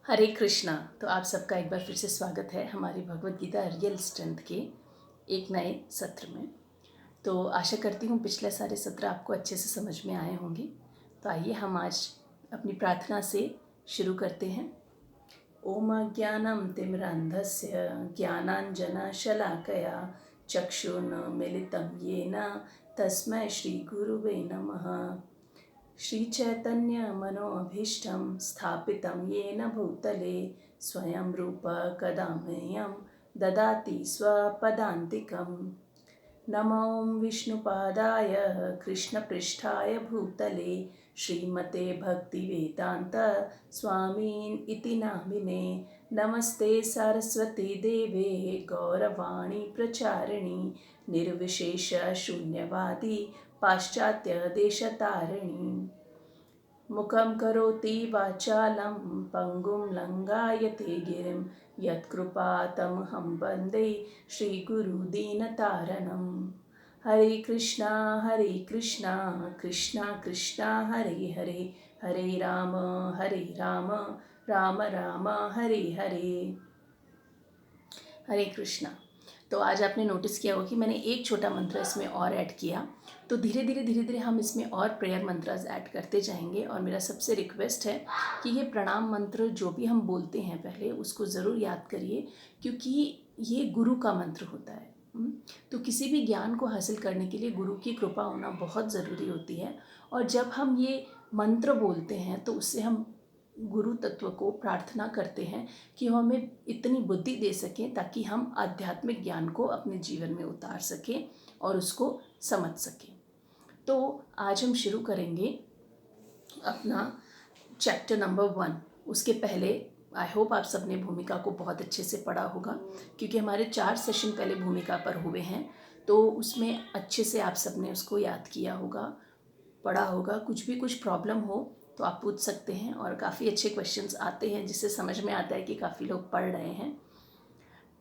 हरे कृष्णा। तो आप सबका एक बार फिर से स्वागत है हमारी भगवत गीता रियल स्ट्रेंथ के एक नए सत्र में। तो आशा करती हूँ पिछले सारे सत्र आपको अच्छे से समझ में आए होंगे। तो आइए हम आज अपनी प्रार्थना से शुरू करते हैं। ओम ज्ञानं तिमिरान्धस्य ज्ञानाञ्जनशलाकया चक्षुर्मिलितं येन तस्मै श्रीगुरुवे नमः। श्रीचैतन्यमनोभीष्टं स्थापितं येन भूतले स्वयं रूप कदा मह्यं ददाति स्वपदान्तिकं। नमो विष्णुपादाय कृष्णपृष्ठाय भूतले श्रीमते भक्तिवेदान्त स्वामीन् इति नामिने। नमस्ते सरस्वती देवे गौरवाणी प्रचारिणी निर्विशेष शून्यवादी पाश्चात्यदेशतारिणी। मुखं करोति वाचालं पङ्गुं लङ्घयते गिरिं यत्कृपातमहं वन्दे श्रीगुरुदीनतारणं। हरे कृष्णा कृष्णा कृष्णा हरे हरे, हरे राम राम राम हरे हरे। हरे कृष्णा। तो आज आपने नोटिस किया होगा कि मैंने एक छोटा मंत्र इसमें और ऐड किया। तो धीरे धीरे हम इसमें और प्रेयर मंत्रास ऐड करते जाएंगे। और मेरा सबसे रिक्वेस्ट है कि ये प्रणाम मंत्र जो भी हम बोलते हैं पहले उसको ज़रूर याद करिए, क्योंकि ये गुरु का मंत्र होता है। तो किसी भी ज्ञान को हासिल करने के लिए गुरु की कृपा होना बहुत ज़रूरी होती है। और जब हम ये मंत्र बोलते हैं तो उससे हम गुरु तत्व को प्रार्थना करते हैं कि वो हमें इतनी बुद्धि दे सकें ताकि हम आध्यात्मिक ज्ञान को अपने जीवन में उतार सकें और उसको समझ सकें। तो आज हम शुरू करेंगे अपना चैप्टर नंबर 1। उसके पहले आई होप आप सबने भूमिका को बहुत अच्छे से पढ़ा होगा, क्योंकि हमारे 4 सेशन पहले भूमिका पर हुए हैं। तो उसमें अच्छे से आप सबने उसको याद किया होगा, पढ़ा होगा। कुछ प्रॉब्लम हो तो आप पूछ सकते हैं, और काफ़ी अच्छे क्वेश्चंस आते हैं जिससे समझ में आता है कि काफ़ी लोग पढ़ रहे हैं।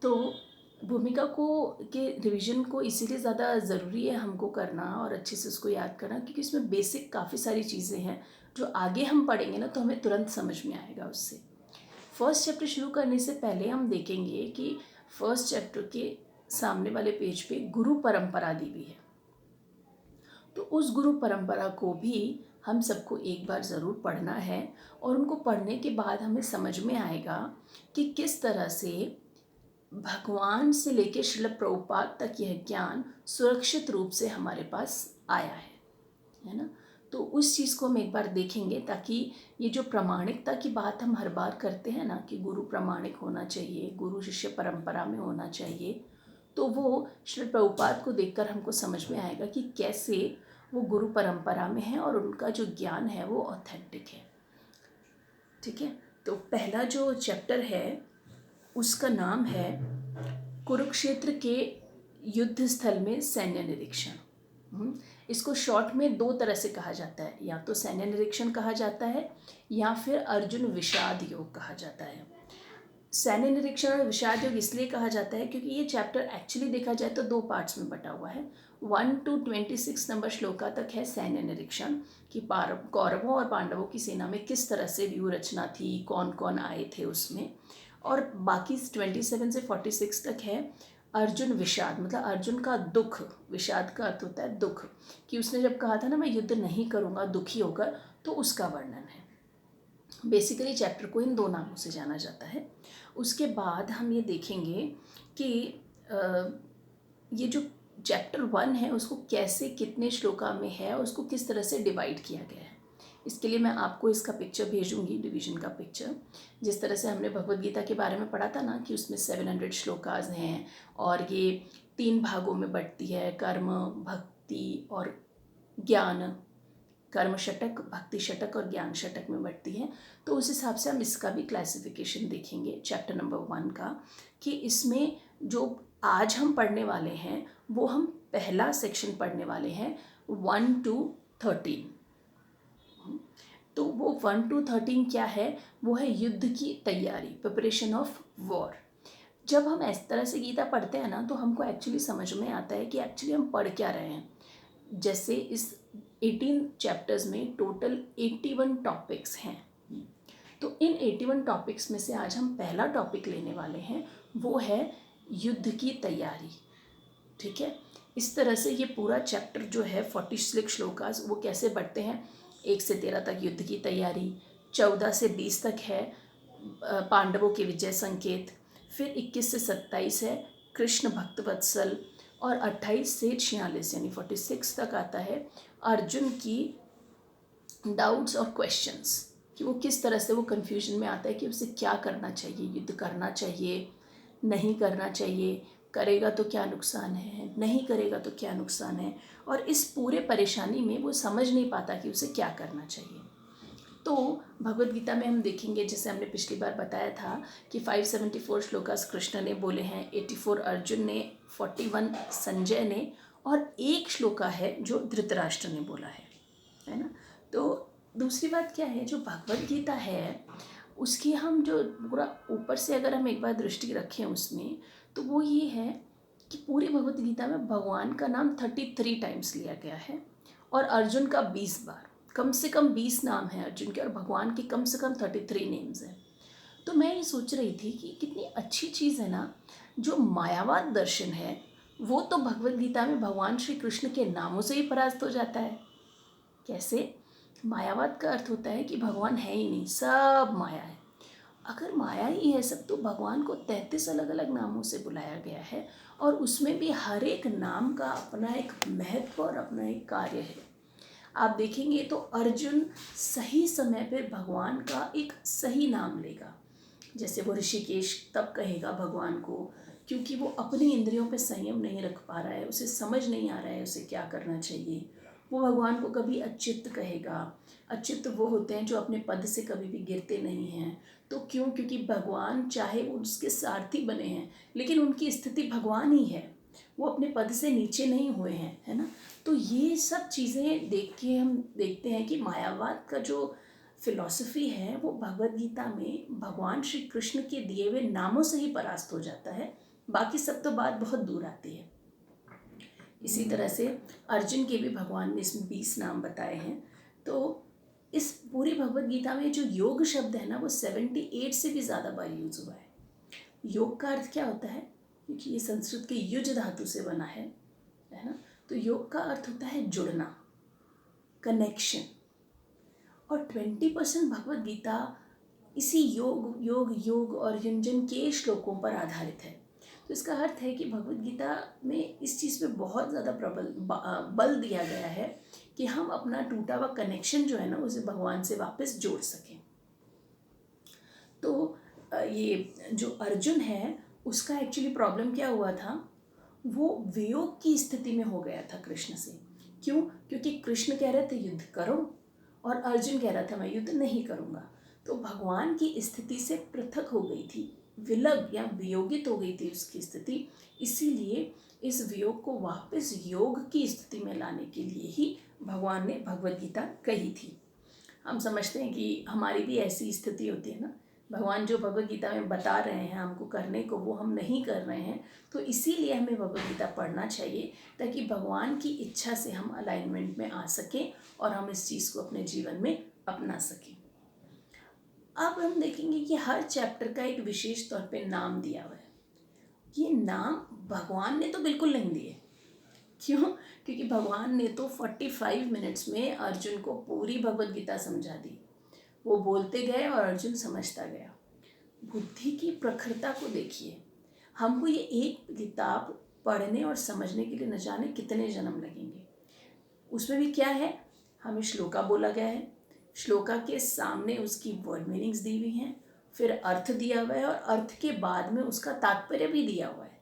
तो भूमिका को के रिवीजन को इसीलिए ज़्यादा ज़रूरी है हमको करना और अच्छे से उसको याद करना, क्योंकि इसमें बेसिक काफ़ी सारी चीज़ें हैं जो आगे हम पढ़ेंगे ना तो हमें तुरंत समझ में आएगा उससे। फर्स्ट चैप्टर शुरू करने से पहले हम देखेंगे कि फर्स्ट चैप्टर के सामने वाले पेज पे गुरु परंपरा दी हुई है। तो उस गुरु परंपरा को भी हम सबको एक बार ज़रूर पढ़ना है, और उनको पढ़ने के बाद हमें समझ में आएगा कि किस तरह से भगवान से लेकर श्रील प्रभुपाद तक यह ज्ञान सुरक्षित रूप से हमारे पास आया है ना। तो उस चीज़ को हम एक बार देखेंगे, ताकि ये जो प्रामाणिकता की बात हम हर बार करते हैं ना कि गुरु प्रामाणिक होना चाहिए, गुरु शिष्य परंपरा में होना चाहिए, तो वो श्रील प्रभुपाद को देखकर हमको समझ में आएगा कि कैसे वो गुरु परंपरा में है और उनका जो ज्ञान है वो ऑथेंटिक है। ठीक है। तो पहला जो चैप्टर है उसका नाम है कुरुक्षेत्र के युद्ध स्थल में सैन्य निरीक्षण। इसको शॉर्ट में 2 तरह से कहा जाता है, या तो सैन्य निरीक्षण कहा जाता है या फिर अर्जुन विषाद योग कहा जाता है। सैन्य निरीक्षण और विषाद योग इसलिए कहा जाता है क्योंकि ये चैप्टर एक्चुअली देखा जाए तो 2 पार्ट्स में बटा हुआ है। 1 to 26 नंबर श्लोका तक है सैन्य निरीक्षण कि कौरवों और पांडवों की सेना में किस तरह से व्यूह रचना थी, कौन कौन आए थे उसमें। और बाकी 27 से 46 तक है अर्जुन विषाद, मतलब अर्जुन का दुख। विषाद का अर्थ होता है दुख, कि उसने जब कहा था ना मैं युद्ध नहीं करूँगा दुखी होकर, तो उसका वर्णन है। बेसिकली चैप्टर को इन 2 नामों से जाना जाता है। उसके बाद हम ये देखेंगे कि ये जो चैप्टर 1 है उसको कैसे कितने श्लोका में है और उसको किस तरह से डिवाइड किया गया है। इसके लिए मैं आपको इसका पिक्चर भेजूंगी, डिवीजन का पिक्चर। जिस तरह से हमने भगवद गीता के बारे में पढ़ा था ना कि उसमें 700 श्लोकाज हैं और ये 3 भागों में बंटती है, कर्म, भक्ति और ज्ञान। कर्म षटक, भक्ति षटक और ज्ञान षटक में बंटती है। तो उस हिसाब से हम इसका भी क्लासिफिकेशन देखेंगे चैप्टर नंबर 1 का, कि इसमें जो आज हम पढ़ने वाले हैं वो हम पहला सेक्शन पढ़ने वाले हैं 1 to 13। तो वो 1 to 13 क्या है? वो है युद्ध की तैयारी, प्रिपरेशन ऑफ वॉर। जब हम इस तरह से गीता पढ़ते हैं ना तो हमको एक्चुअली समझ में आता है कि एक्चुअली हम पढ़ क्या रहे हैं। जैसे इस 18 चैप्टर्स में टोटल 81 टॉपिक्स हैं। तो इन 81 टॉपिक्स में से आज हम पहला टॉपिक लेने वाले हैं, वो है युद्ध की तैयारी। ठीक है, इस तरह से ये पूरा चैप्टर जो है 46 श्लोकास वो कैसे बढ़ते हैं, 1 से 13 तक युद्ध की तैयारी, 14 से 20 तक है पांडवों के विजय संकेत, फिर 21 से 27 है कृष्ण भक्त वत्सल, और 28 से 46 यानी 46 तक आता है अर्जुन की डाउट्स और क्वेश्चंस, कि वो किस तरह से वो कन्फ्यूजन में आता है कि उसे क्या करना चाहिए, युद्ध करना चाहिए नहीं करना चाहिए, करेगा तो क्या नुकसान है, नहीं करेगा तो क्या नुकसान है, और इस पूरे परेशानी में वो समझ नहीं पाता कि उसे क्या करना चाहिए। तो भगवद गीता में हम देखेंगे, जैसे हमने पिछली बार बताया था कि 574 श्लोकास कृष्ण ने बोले हैं, 84 अर्जुन ने, 41 संजय ने, और एक श्लोका है जो धृतराष्ट्र ने बोला है ना। तो दूसरी बात क्या है, जो भगवद गीता है उसकी हम जो पूरा ऊपर से अगर हम एक बार दृष्टि रखें उसमें, तो वो ये है कि पूरी भगवद गीता में भगवान का नाम 33 टाइम्स लिया गया है और अर्जुन का 20 बार, कम से कम 20 नाम हैं अर्जुन के और भगवान के कम से कम 33 नेम्स हैं। तो मैं ये सोच रही थी कि कितनी अच्छी चीज़ है ना, जो मायावाद दर्शन है वो तो भगवद गीता में भगवान श्री कृष्ण के नामों से ही परास्त हो जाता है। कैसे? मायावाद का अर्थ होता है कि भगवान है ही नहीं, सब माया है। अगर माया ही है सब, तो भगवान को 33 अलग अलग नामों से बुलाया गया है और उसमें भी हर एक नाम का अपना एक महत्व और अपना एक कार्य है। आप देखेंगे तो अर्जुन सही समय पर भगवान का एक सही नाम लेगा, जैसे वो ऋषिकेश तब कहेगा भगवान को क्योंकि वो अपनी इंद्रियों पे संयम नहीं रख पा रहा है, उसे समझ नहीं आ रहा है उसे क्या करना चाहिए। वो भगवान को कभी अच्युत कहेगा। अच्युत वो होते हैं जो अपने पद से कभी भी गिरते नहीं हैं। तो क्यों? क्योंकि भगवान चाहे वो उसके सारथी बने हैं लेकिन उनकी स्थिति भगवान ही है, वो अपने पद से नीचे नहीं हुए हैं, है ना। तो ये सब चीज़ें देख के हम देखते हैं कि मायावाद का जो फिलॉसफी है वो भगवद गीता में भगवान श्री कृष्ण के दिए हुए नामों से ही परास्त हो जाता है, बाकी सब तो बात बहुत दूर आती है। इसी तरह से अर्जुन के भी भगवान ने इसमें 20 नाम बताए हैं। तो इस पूरी भगवद गीता में जो योग शब्द है ना वो 78 से भी ज़्यादा बार यूज हुआ है। योग का अर्थ क्या होता है? क्योंकि ये संस्कृत के युज धातु से बना है ना। तो योग का अर्थ होता है जुड़ना, कनेक्शन, और 20% भगवद गीता इसी योग योग योग और युंजन के श्लोकों पर आधारित है। तो इसका अर्थ है कि भगवद गीता में इस चीज़ पे बहुत ज़्यादा बल दिया गया है कि हम अपना टूटा हुआ कनेक्शन जो है ना उसे भगवान से वापस जोड़ सकें। तो ये जो अर्जुन है उसका एक्चुअली प्रॉब्लम क्या हुआ था, वो वियोग की स्थिति में हो गया था कृष्ण से। क्यों? क्योंकि कृष्ण कह रहे थे युद्ध करो और अर्जुन कह रहा था मैं युद्ध नहीं करूँगा। तो भगवान की स्थिति से पृथक हो गई थी, विलग या वियोगित हो गई थी उसकी स्थिति। इसीलिए इस वियोग को वापस योग की स्थिति में लाने के लिए ही भगवान ने भगवद गीता कही थी। हम समझते हैं कि हमारी भी ऐसी स्थिति होती है ना, भगवान जो भगवद गीता में बता रहे हैं हमको करने को वो हम नहीं कर रहे हैं, तो इसीलिए हमें भगवद गीता पढ़ना चाहिए ताकि भगवान की इच्छा से हम अलाइनमेंट में आ सकें और हम इस चीज़ को अपने जीवन में अपना सकें। अब हम देखेंगे कि हर चैप्टर का एक विशेष तौर पे नाम दिया हुआ है। ये नाम भगवान ने तो बिल्कुल नहीं दिए। क्यों? क्योंकि भगवान ने तो 45 मिनट्स में अर्जुन को पूरी भगवद गीता समझा दी। वो बोलते गए और अर्जुन समझता गया। बुद्धि की प्रखरता को देखिए, हमको ये एक किताब पढ़ने और समझने के लिए न जाने कितने जन्म लगेंगे। उसमें भी क्या है, हमें श्लोका बोला गया है, श्लोका के सामने उसकी वर्ड मीनिंग्स दी हुई हैं, फिर अर्थ दिया हुआ है और अर्थ के बाद में उसका तात्पर्य भी दिया हुआ है।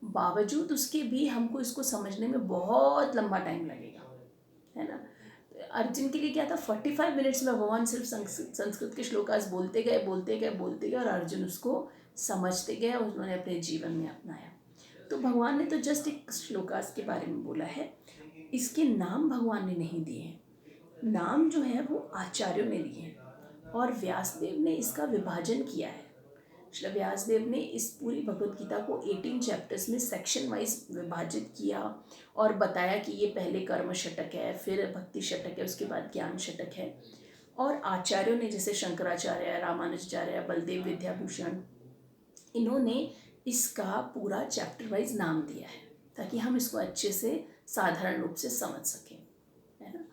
बावजूद उसके भी हमको इसको समझने में बहुत लंबा टाइम लगेगा, है ना। अर्जुन के लिए क्या था, 45 मिनट्स में भगवान सिर्फ संस्कृत के श्लोकास बोलते गए और अर्जुन उसको समझते गए और उन्होंने अपने जीवन में अपनाया। तो भगवान ने तो जस्ट एक श्लोकास के बारे में बोला है, इसके नाम भगवान ने नहीं दिए हैं। नाम जो है वो आचार्यों ने दिए हैं और व्यासदेव ने इसका विभाजन किया है। श्री व्यासदेव ने इस पूरी भगवद गीता को 18 चैप्टर्स में सेक्शन वाइज विभाजित किया और बताया कि ये पहले कर्म षटक है, फिर भक्ति षटक है, उसके बाद ज्ञान षटक है। और आचार्यों ने जैसे शंकराचार्य, रामानुजाचार्य, बलदेव विद्याभूषण, इन्होंने इसका पूरा चैप्टर वाइज नाम दिया है ताकि हम इसको अच्छे से साधारण रूप से समझ सकें, है ना।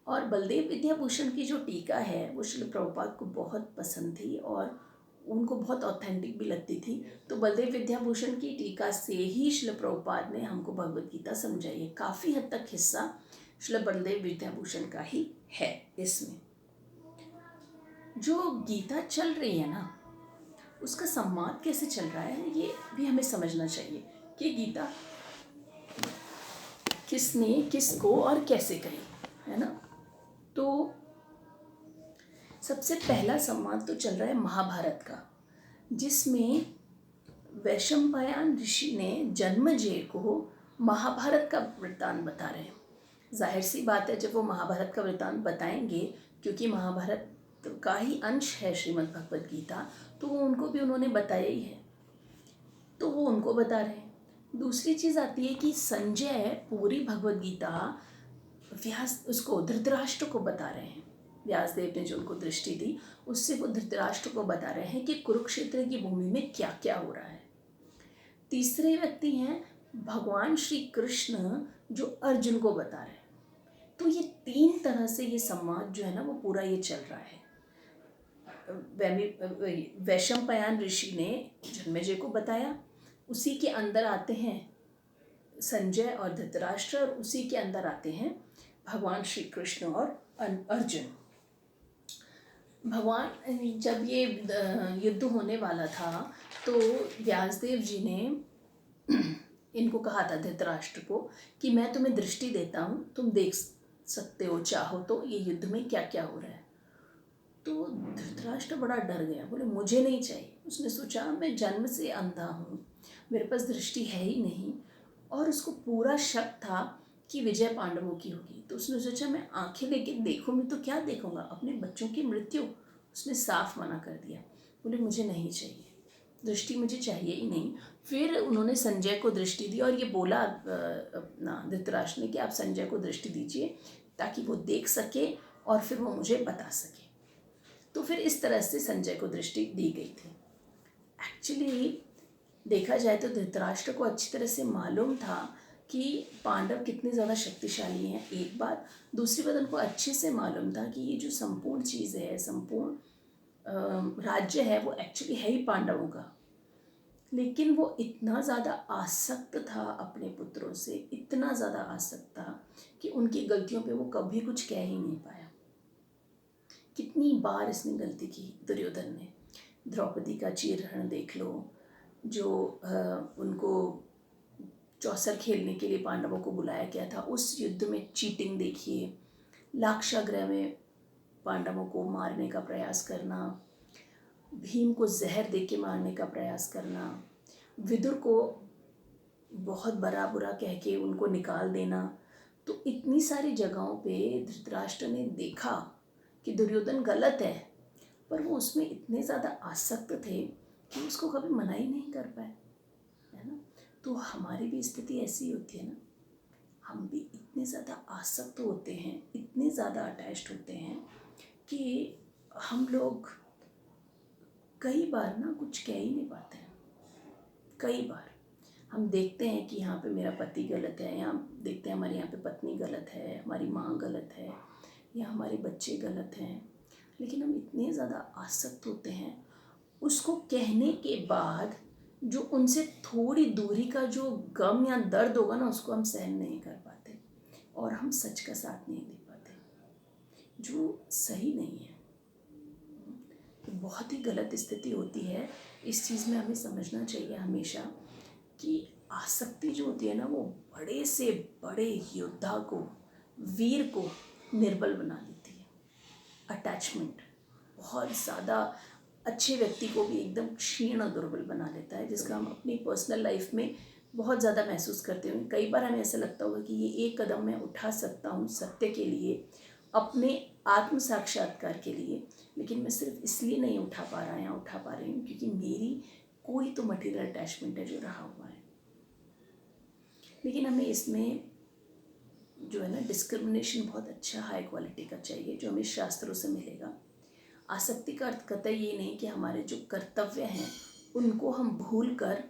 और बलदेव विद्याभूषण की जो टीका है वो श्रील प्रभुपाद को बहुत पसंद थी और उनको बहुत ऑथेंटिक भी लगती थी। तो बलदेव विद्याभूषण की टीका से ही श्रील प्रभुपाद ने हमको भगवद गीता समझाई है। काफ़ी हद तक हिस्सा श्रील बलदेव विद्याभूषण का ही है। इसमें जो गीता चल रही है ना, उसका संवाद कैसे चल रहा है ये भी हमें समझना चाहिए कि गीता किसने किसको और कैसे कही, है ना। तो सबसे पहला संवाद तो चल रहा है महाभारत का, जिसमें वैशंपायन ऋषि ने जन्मेजय को महाभारत का वृत्तांत बता रहे हैं। जाहिर सी बात है जब वो महाभारत का वृत्तांत बताएंगे, क्योंकि महाभारत का ही अंश है श्रीमद् भगवद गीता, तो वो उनको भी उन्होंने बताया ही है, तो वो उनको बता रहे हैं। दूसरी चीज़ आती है कि संजय पूरी भगवद गीता व्यास उसको धृतराष्ट्र को बता रहे हैं। व्यासदेव ने जो उनको दृष्टि दी उससे वो धृतराष्ट्र को बता रहे हैं कि कुरुक्षेत्र की भूमि में क्या क्या हो रहा है। तीसरे व्यक्ति हैं भगवान श्री कृष्ण जो अर्जुन को बता रहे हैं। तो ये तीन तरह से ये संवाद जो है ना वो पूरा ये चल रहा है। वैशंपायन ऋषि ने जन्मेजय को बताया, उसी के अंदर आते हैं संजय और धृतराष्ट्र, और उसी के अंदर आते हैं भगवान श्री कृष्ण और अर्जुन। भगवान जब ये युद्ध होने वाला था तो व्यासदेव जी ने इनको कहा था धृतराष्ट्र को कि मैं तुम्हें दृष्टि देता हूँ, तुम देख सकते हो चाहो तो ये युद्ध में क्या क्या हो रहा है। तो धृतराष्ट्र बड़ा डर गया, बोले मुझे नहीं चाहिए। उसने सोचा मैं जन्म से अंधा हूँ, मेरे पास दृष्टि है ही नहीं, और उसको पूरा शक था कि विजय पांडवों की होगी। तो उसने सोचा मैं आंखें लेके देखूँगी तो क्या देखूँगा, अपने बच्चों की मृत्यु। उसने साफ मना कर दिया, बोले मुझे नहीं चाहिए, दृष्टि मुझे चाहिए ही नहीं। फिर उन्होंने संजय को दृष्टि दी और ये बोला अपना धृतराष्ट्र ने कि आप संजय को दृष्टि दीजिए ताकि वो देख सके और फिर वो मुझे बता सके। तो फिर इस तरह से संजय को दृष्टि दी गई थी। एक्चुअली देखा जाए तो धृतराष्ट्र को अच्छी तरह से मालूम था कि पांडव कितने ज़्यादा शक्तिशाली हैं, एक बात। दूसरी बात उनको अच्छे से मालूम था कि ये जो संपूर्ण चीज़ है, संपूर्ण राज्य है, वो एक्चुअली है ही पांडवों का। लेकिन वो इतना ज़्यादा आसक्त था अपने पुत्रों से, इतना ज़्यादा आसक्त था कि उनकी गलतियों पे वो कभी कुछ कह ही नहीं पाया। कितनी बार इसने गलती की दुर्योधन ने। द्रौपदी का चीरहरण देख लो, जो उनको चौसर खेलने के लिए पांडवों को बुलाया गया था, उस युद्ध में चीटिंग देखिए। लाक्षागृह में पांडवों को मारने का प्रयास करना, भीम को जहर दे के मारने का प्रयास करना, विदुर को बहुत बड़ा बुरा कह के उनको निकाल देना। तो इतनी सारी जगहों पे धृतराष्ट्र ने देखा कि दुर्योधन गलत है, पर वो उसमें इतने ज़्यादा आसक्त थे कि उसको कभी मना ही नहीं कर पाए, है ना। तो हमारी भी स्थिति ऐसी होती है ना, हम भी इतने ज़्यादा आसक्त होते हैं, इतने ज़्यादा अटैच्ड होते हैं कि हम लोग कई बार ना कुछ कह ही नहीं पाते हैं। कई बार हम देखते हैं कि यहाँ पे मेरा पति गलत है, यहाँ देखते हैं हमारे यहाँ पे पत्नी गलत है, हमारी माँ गलत है, या हमारे बच्चे गलत हैं, लेकिन हम इतने ज़्यादा आसक्त होते हैं, उसको कहने के बाद जो उनसे थोड़ी दूरी का जो गम या दर्द होगा ना, उसको हम सहन नहीं कर पाते और हम सच का साथ नहीं दे पाते, जो सही नहीं है। बहुत ही गलत स्थिति होती है। इस चीज़ में हमें समझना चाहिए हमेशा कि आसक्ति जो होती है ना, वो बड़े से बड़े योद्धा को, वीर को निर्बल बना देती है। अटैचमेंट बहुत ज़्यादा अच्छे व्यक्ति को भी एकदम क्षीण और दुर्बल बना देता है, जिसका हम अपनी पर्सनल लाइफ में बहुत ज़्यादा महसूस करते हैं। कई बार हमें ऐसा लगता होगा कि ये एक कदम मैं उठा सकता हूँ सत्य के लिए, अपने आत्म साक्षात्कार के लिए, लेकिन मैं सिर्फ इसलिए नहीं उठा पा रहा या उठा पा रही हूँ क्योंकि मेरी कोई तो मटेरियल अटैचमेंट है जो रहा हुआ है। लेकिन हमें इसमें जो है ना डिस्क्रिमिनेशन बहुत अच्छा हाई क्वालिटी का चाहिए, जो हमें शास्त्रों से मिलेगा। आसक्ति का अर्थ कतई ये नहीं कि हमारे जो कर्तव्य हैं उनको हम भूल कर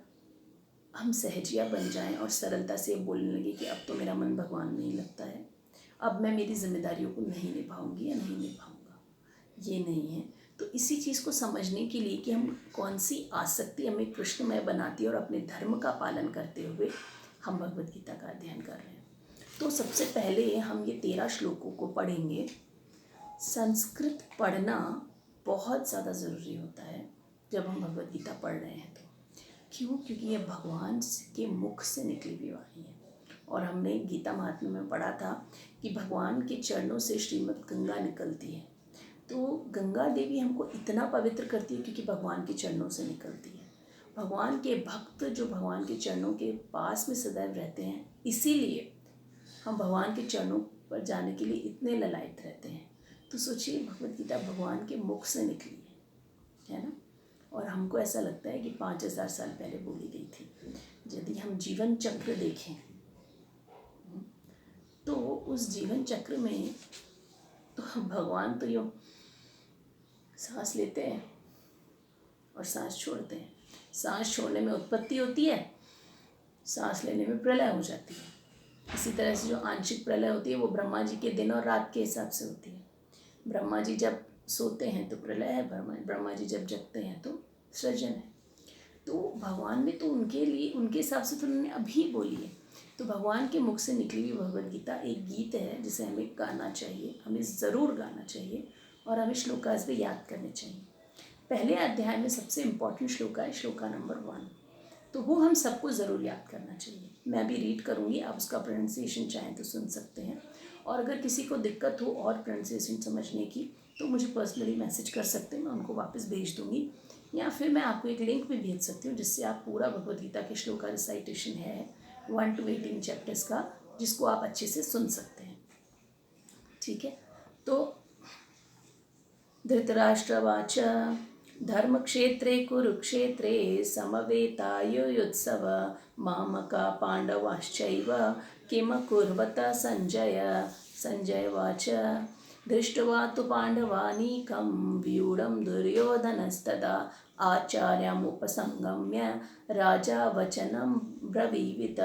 हम सहजिया बन जाएं और सरलता से बोलने लगे कि अब तो मेरा मन भगवान में ही लगता है, अब मैं मेरी जिम्मेदारियों को नहीं निभाऊंगी या नहीं निभाऊंगा, ये नहीं है। तो इसी चीज़ को समझने के लिए कि हम कौन सी आसक्ति हमें कृष्णमय बनाती है और अपने धर्म का पालन करते हुए हम भगवद गीता का अध्ययन कर रहे हैं। तो सबसे पहले हम ये 13 श्लोकों को पढ़ेंगे। संस्कृत पढ़ना बहुत ज़्यादा ज़रूरी होता है जब हम भगवद गीता पढ़ रहे हैं तो। क्यों? क्योंकि ये भगवान के मुख से निकली हुई वाणी है। और हमने गीता महात्म्य में पढ़ा था कि भगवान के चरणों से श्रीमद् गंगा निकलती है। तो गंगा देवी हमको इतना पवित्र करती है क्योंकि भगवान के चरणों से निकलती है। भगवान के भक्त जो भगवान के चरणों के पास में सदैव रहते हैं, इसीलिए हम भगवान के चरणों पर जाने के लिए इतने ललायत रहते हैं। तो सोचिए, भगवद गीता भगवान के मुख से निकली है ना। और हमको ऐसा लगता है कि 5000 साल पहले बोली गई थी। यदि हम जीवन चक्र देखें तो उस जीवन चक्र में तो भगवान तो यो सांस लेते हैं और सांस छोड़ते हैं। सांस छोड़ने में उत्पत्ति होती है, सांस लेने में प्रलय हो जाती है। इसी तरह से जो आंशिक प्रलय होती है वो ब्रह्मा जी के दिन और रात के हिसाब से होती है। ब्रह्मा जी जब सोते हैं तो प्रलय है, ब्रह्मा जी जब जगते हैं तो सृजन है। तो भगवान ने तो उनके लिए उनके हिसाब से तो उन्होंने अभी बोली है। तो भगवान के मुख से निकली हुई भगवद गीता एक गीत है जिसे हमें गाना चाहिए, हमें ज़रूर गाना चाहिए और हमें श्लोकास भी याद करने चाहिए। पहले अध्याय में सबसे इम्पॉर्टेंट श्लोका है श्लोका नंबर 1, तो वो हम सबको ज़रूर याद करना चाहिए। मैं भी रीड करूँगी, आप उसका प्रोनाउंसिएशन चाहें तो सुन सकते हैं। और अगर किसी को दिक्कत हो और प्रोनाउंसिएशन समझने की तो मुझे पर्सनली मैसेज कर सकते हैं, मैं उनको वापस भेज दूँगी। या फिर मैं आपको एक लिंक भी भेज सकती हूँ जिससे आप पूरा भगवद गीता के श्लोक का रिसाइटेशन है 1 to 18 चैप्टर्स का, जिसको आप अच्छे से सुन सकते हैं। ठीक है, तो धृतराष्ट्रवाच धर्मक्षेत्रे कुरुक्षेत्रे समवेतायुयुत्सव मामका पाण्डवाश्चैव किमकुर्वत संजय। संजयवाच दृष्ट्वा तु पाण्डवानीकं व्यूढं दुर्योधनस्तदा आचार्यमुपसंगम्य राजा वचनं ब्रवीवित।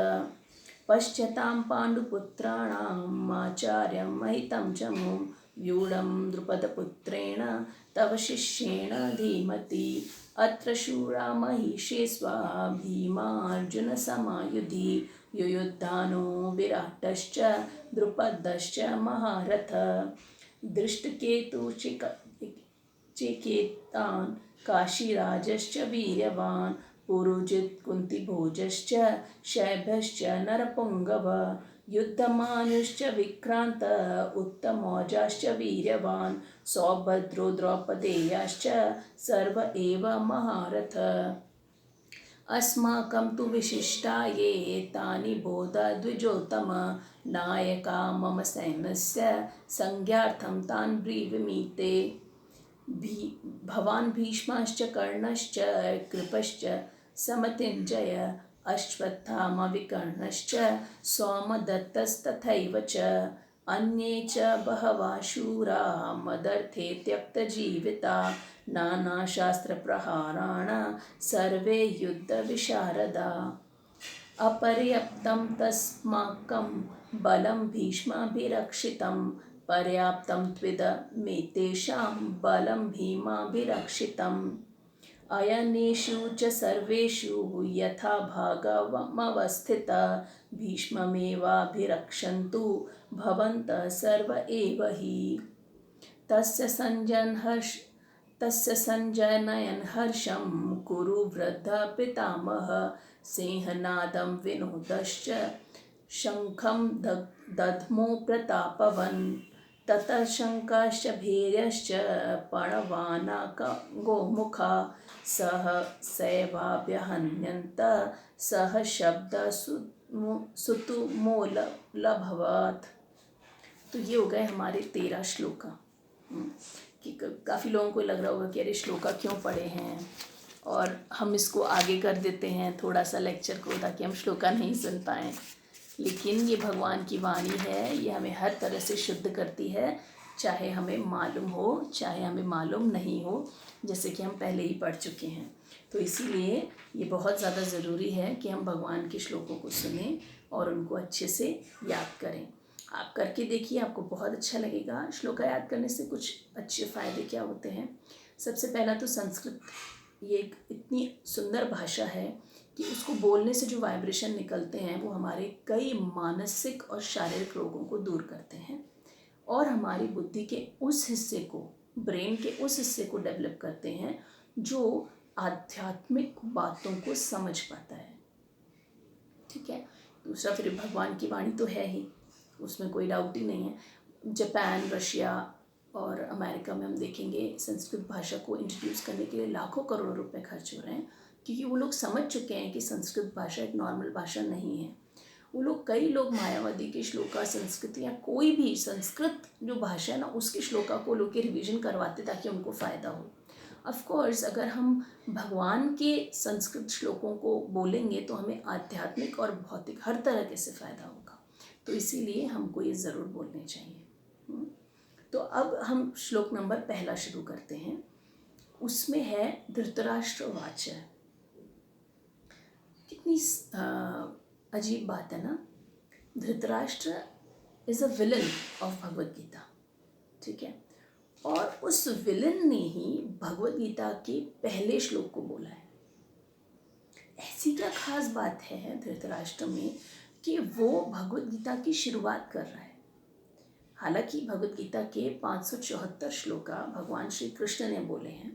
पश्यतां पाण्डुपुत्राणाम् आचार्यं महितं च मुं व्यूढं द्रुपदपुत्रेण तव शिष्येण धीमति। अत्र शूरा महिषे स्वा भीमार्जुनसमायुधि युयुद्धानो विराटश्च द्रुपदश्च महारथ। दृष्टकेतुश्चेकेतान् काशीराजश्च वीर्यवान् पुरुजित् कुन्तिभोजश्च शैभ्यश्च नरपुङ्गव युद्धमानुश्च विक्रान्त उत्तमौजाश्च वीर्यवान् सौभद्रो द्रौपदेयाश्च सर्व एव महारथ। अस्माकं तु विशिष्टा ये तानि बोध द्विजोत्तम नायका मम सैन्यस्य संज्ञार्थं तान् ब्रीवीमि। भवान् भीष्मश्च कर्णश्च कृपश्च समतिञ्जय अश्वत्थामा विकर्णश्च सोमदत्तस्तथैव च अन्ये च बहवः शूरा मदर्थे त्यक्तजीविता नानाशास्त्रप्रहाराण सर्वे युद्धविशारदा। अपर्याप्तं तस्माकं बलं भीष्माभिरक्षितं पर्याप्तं त्विदमेतेषां बलं भीमाभिरक्षितम्। अयनेषु च सर्वेषु यथा भागमवस्थिता भीष्ममेवाभिरक्षन्तु भवन्तः सर्व एव हि। तस्य संजनयन् हर्षं कुरु वृद्धः पितामहः सिंहनादं विनोदश्च शङ्खं दध्मो प्रतापवन्। ततः शङ्काश्च भैर्यश्च पणवानाकगोमुखा सह सैवाभ्यहन्यन्त सह शब्दसुतुमोलभवत्। तो ये हो गए हमारे 13 श्लोका। कि काफ़ी लोगों को लग रहा होगा कि अरे श्लोका क्यों पढ़े हैं, और हम इसको आगे कर देते हैं थोड़ा सा लेक्चर को ताकि हम श्लोका नहीं सुन पाएँ। लेकिन ये भगवान की वाणी है, ये हमें हर तरह से शुद्ध करती है, चाहे हमें मालूम हो चाहे हमें मालूम नहीं हो, जैसे कि हम पहले ही पढ़ चुके हैं। तो इसीलिए ये बहुत ज़्यादा ज़रूरी है कि हम भगवान के श्लोकों को सुनें और उनको अच्छे से याद करें। आप करके देखिए, आपको बहुत अच्छा लगेगा। श्लोक याद करने से कुछ अच्छे फ़ायदे क्या होते हैं। सबसे पहला तो संस्कृत ये एक इतनी सुंदर भाषा है कि उसको बोलने से जो वाइब्रेशन निकलते हैं वो हमारे कई मानसिक और शारीरिक रोगों को दूर करते हैं और हमारी बुद्धि के उस हिस्से को, ब्रेन के उस हिस्से को डेवलप करते हैं जो आध्यात्मिक बातों को समझ पाता है। ठीक है। दूसरा फिर भगवान की वाणी तो है ही, उसमें कोई डाउट ही नहीं है। जापान, रशिया और अमेरिका में हम देखेंगे संस्कृत भाषा को इंट्रोड्यूस करने के लिए लाखों करोड़ों रुपए खर्च हो रहे हैं, क्योंकि वो लोग समझ चुके हैं कि संस्कृत भाषा एक नॉर्मल भाषा नहीं है। वो लोग, कई लोग मायावादी के श्लोका संस्कृत या कोई भी संस्कृत जो भाषा है ना उसके श्लोका को लोग के रिवीजन करवाते ताकि उनको फ़ायदा हो। ऑफ कोर्स अगर हम भगवान के संस्कृत श्लोकों को बोलेंगे तो हमें आध्यात्मिक और भौतिक हर तरह से फ़ायदा होगा, तो इसीलिए हमको ये ज़रूर बोलने चाहिए। तो अब हम श्लोक नंबर पहला शुरू करते हैं। उसमें है धृतराष्ट्र वाच। कितनी अजीब बात है ना। Dhritarashtra is a villain of Bhagavad Gita. ठीक है। और उस विलन ने ही भगवद गीता के पहले श्लोक को बोला है। ऐसी क्या खास बात है धृतराष्ट्र में कि वो भगवद गीता की शुरुआत कर रहा है। हालांकि भगवद गीता के 574 श्लोका भगवान श्री कृष्ण ने बोले हैं,